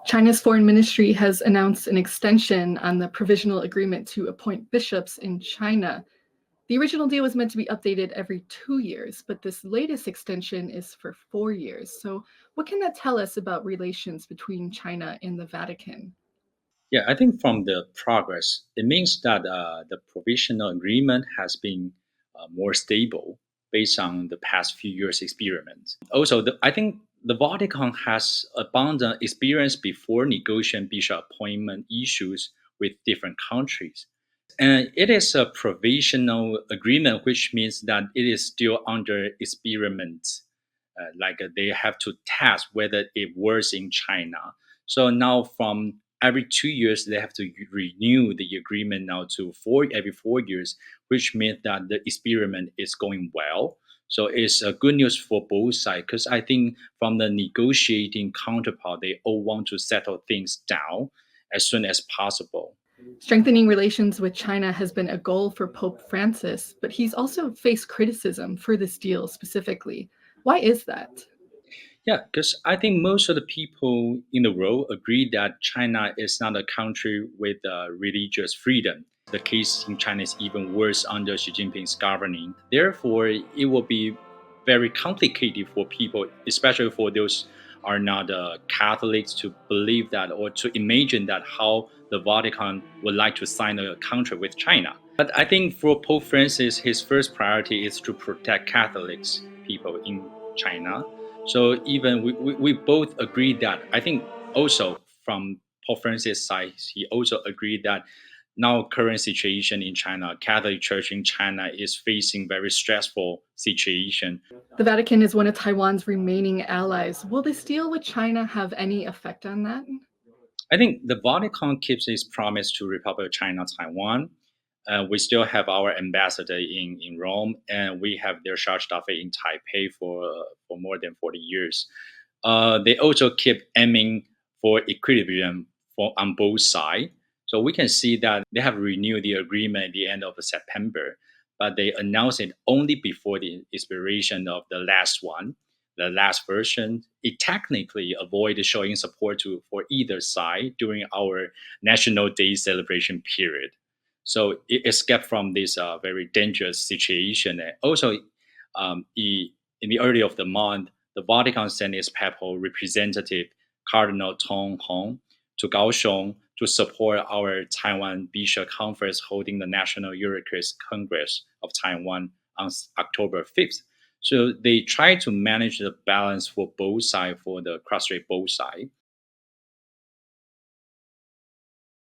China's foreign ministry has announced an extension on the provisional agreement to appoint bishops in China. The original deal was meant to be updated every 2 years, but this latest extension is for 4 years. So, what can that tell us about relations between China and the Vatican? Yeah, I think from the progress, it means that the provisional agreement has been more stable based on the past few years' experiments. Also, I think the Vatican has abundant experience before negotiating bishop appointment issues with different countries. And it is a provisional agreement, which means that it is still under experiment. They have to test whether it works in China. So now, from every 2 years, they have to renew the agreement now to every 4 years, which means that the experiment is going well. So it's good news for both sides because I think from the negotiating counterpart, they all want to settle things down as soon as possible. Strengthening relations with China has been a goal for Pope Francis, but he's also faced criticism for this deal specifically. Why is that? Yeah, because I think most of the people in the world agree that China is not a country with religious freedom. The case in China is even worse under Xi Jinping's governing. Therefore, it will be very complicated for people, especially for those are not Catholics, to believe that or to imagine that how the Vatican would like to sign a contract with China. But I think for Pope Francis, his first priority is to protect Catholics people in China. So even we both agreed that I think also from Pope Francis' side, he also agreed that now current situation in China, Catholic Church in China is facing very stressful situation. The Vatican is one of Taiwan's remaining allies. Will this deal with China have any effect on that? I think the Vatican keeps its promise to Republic of China, Taiwan. We still have our ambassador in Rome, and we have their charge d'affaires in Taipei for more than 40 years. They also keep aiming for equilibrium on both sides. So we can see that they have renewed the agreement at the end of September, but they announced it only before the expiration of the last one, the last version. It technically avoided showing support for either side during our National Day celebration period. So it escaped from this very dangerous situation. And also, in the early of the month, the Vatican sent its papal representative, Cardinal Tong Hong, to Kaohsiung to support our Taiwan Bishop Conference holding the National Eucharist Congress of Taiwan on October 5th. So they try to manage the balance for both sides, for the cross both sides.